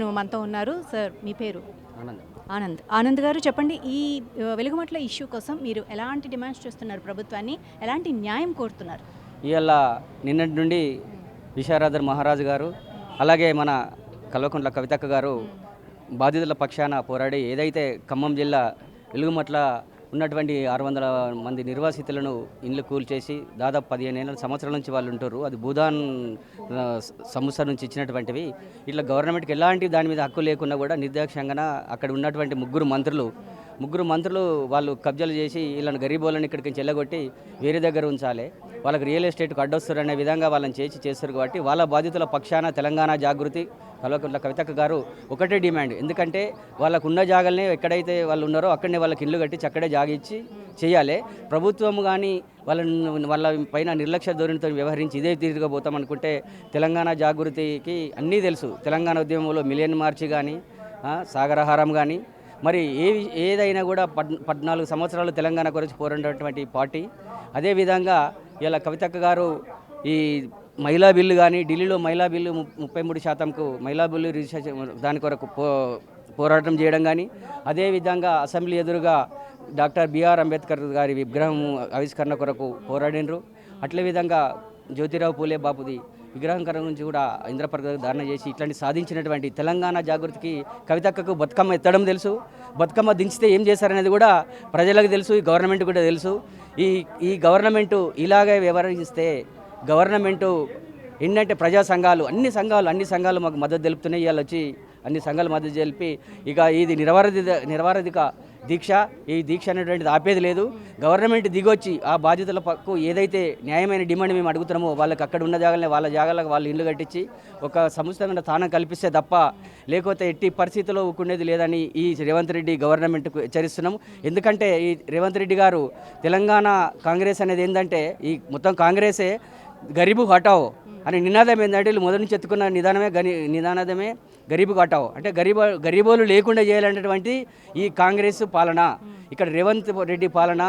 మనతో ఉన్నారు సార్. మీ పేరు? ఆనంద్. ఆనంద్ గారు చెప్పండి. ఈ వెలుగుమట్ల ఇష్యూ కోసం మీరు ఎలాంటి డిమాండ్స్ చేస్తున్నారు? ప్రభుత్వాన్ని ఎలాంటి న్యాయం కోరుతున్నారు? ఇవాళ నిన్నటి నుండి విశారదర్ మహారాజు గారు, అలాగే మన కల్వకుంట్ల కవితక్క గారు బాధితుల పక్షాన పోరాడి ఏదైతే ఖమ్మం జిల్లా వెలుగుమట్ల ఉన్నటువంటి 600 మంది నిర్వాసితులను ఇండ్లు కూల్చేసి దాదాపు 15 సంవత్సరాల నుంచి వాళ్ళు ఉంటారు. అది భూదాన్ సంస్థ నుంచి ఇచ్చినటువంటివి. ఇట్లా గవర్నమెంట్కి ఎలాంటి దాని మీద హక్కు లేకుండా కూడా నిర్దాక్షంగా అక్కడ ఉన్నటువంటి ముగ్గురు మంత్రులు వాళ్ళు కబ్జాలు చేసి వీళ్ళని గరీబోళ్ళని ఇక్కడికి చెల్లగొట్టి వేరే దగ్గర ఉంచాలి, వాళ్ళకి రియల్ ఎస్టేట్కి అడ్డొస్తారు అనే విధంగా వాళ్ళని చేస్తారు. కాబట్టి వాళ్ళ బాధితుల పక్షాన తెలంగాణ జాగృతి కల్వకుంట్ల కవితక్క గారు ఒకటే డిమాండ్. ఎందుకంటే వాళ్ళకు ఉన్న జాగాలనే ఎక్కడైతే వాళ్ళు ఉన్నారో అక్కడనే వాళ్ళకి ఇల్లు కట్టించి అక్కడే జాగిచ్చి చేయాలి. ప్రభుత్వం కానీ వాళ్ళ పైన నిర్లక్ష్య ధోరణితో వ్యవహరించి ఇదే తీరుగా పోతామనుకుంటే తెలంగాణ జాగృతికి అన్నీ తెలుసు. తెలంగాణ ఉద్యమంలో మిలియన్ మార్చి కానీ సాగరహారం కానీ మరి ఏదైనా కూడా 14 సంవత్సరాలు తెలంగాణ గురించి పోరాడినటువంటి పార్టీ. అదేవిధంగా ఇలా కవితక్క గారు ఈ మహిళా బిల్లు కానీ ఢిల్లీలో మహిళా బిల్లు 33%కు మహిళా బిల్లు రిజిస్ట్రేషన్ దాని కొరకు పోరాటం చేయడం కానీ, అదేవిధంగా అసెంబ్లీ ఎదురుగా డాక్టర్ బిఆర్ అంబేద్కర్ గారి విగ్రహం ఆవిష్కరణ కొరకు పోరాడినరు. అట్లే విధంగా జ్యోతిరావు పూలే బాపుది విగ్రహం గురించి కూడా ఇంద్రప్రగతి ధారణ చేసి ఇట్లాంటి సాధించినటువంటి తెలంగాణ జాగృతికి కవితక్కకు బతుకమ్మ ఎత్తడం తెలుసు. బతుకమ్మ దించితే ఏం చేశారనేది కూడా ప్రజలకు తెలుసు, ఈ గవర్నమెంట్ కూడా తెలుసు. ఈ గవర్నమెంటు ఇలాగే వ్యవహరిస్తే గవర్నమెంటు ఏంటంటే ప్రజా సంఘాలు అన్ని సంఘాలు మాకు మద్దతు తెలుపుతున్నాయి. ఇవాళ వచ్చి అన్ని సంఘాలు మద్దతు తెలిపి ఇక ఇది నిరవధిక దీక్ష, ఈ దీక్ష అనేటువంటిది ఆపేది లేదు. గవర్నమెంట్ దిగొచ్చి ఆ బాధితుల పక్కు ఏదైతే న్యాయమైన డిమాండ్ మేము అడుగుతున్నామో వాళ్ళకి అక్కడ ఉన్న జాగాలనే వాళ్ళ జాగాలకు వాళ్ళు ఇల్లు కట్టించి ఒక సంస్థ స్థానం కల్పిస్తే తప్ప లేకపోతే ఎట్టి పరిస్థితుల్లో ఊకుండేది లేదని ఈ రేవంత్ రెడ్డి గవర్నమెంట్కు హెచ్చరిస్తున్నాము. ఎందుకంటే ఈ రేవంత్ రెడ్డి గారు తెలంగాణ కాంగ్రెస్ అనేది ఏంటంటే ఈ మొత్తం కాంగ్రెసే గరీబు హటావో అని నినాదం ఏంటంటే వీళ్ళు మొదటి నుంచి ఎత్తుకున్న నినాదమే గరీబు హటావో అంటే గరీబోలు లేకుండా చేయాలనేటువంటి ఈ కాంగ్రెస్ పాలన. ఇక్కడ రేవంత్ రెడ్డి పాలన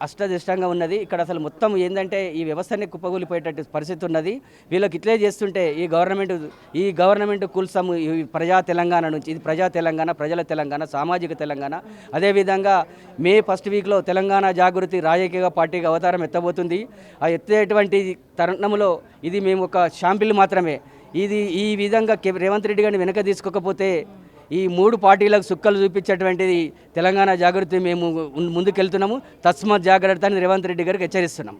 అష్టదిష్టంగా ఉన్నది. ఇక్కడ అసలు మొత్తం ఏంటంటే ఈ వ్యవస్థనే కుప్పగూలిపోయేటట్టు పరిస్థితి ఉన్నది. వీళ్ళకి ఇట్లే చేస్తుంటే ఈ గవర్నమెంట్ కుల్సము ఈ ప్రజా తెలంగాణ నుంచి, ఇది ప్రజా తెలంగాణ, ప్రజల తెలంగాణ, సామాజిక తెలంగాణ. అదేవిధంగా మే ఫస్ట్ వీక్లో తెలంగాణ జాగృతి రాజకీయ పార్టీగా అవతారం ఎత్తబోతుంది. ఆ ఎత్తేటువంటి తరుణంలో ఇది మేము ఒక షాంపిల్ మాత్రమే. ఈ విధంగా రేవంత్ రెడ్డి గారిని వెనక తీసుకోకపోతే ఈ 3 పార్టీలకు సుక్కలు చూపించేటువంటిది తెలంగాణ జాగృతి మేము ముందుకెళ్తున్నాము. తస్మాత్ జాగ్రత్త అని రేవంత్ రెడ్డి గారికి హెచ్చరిస్తున్నాం.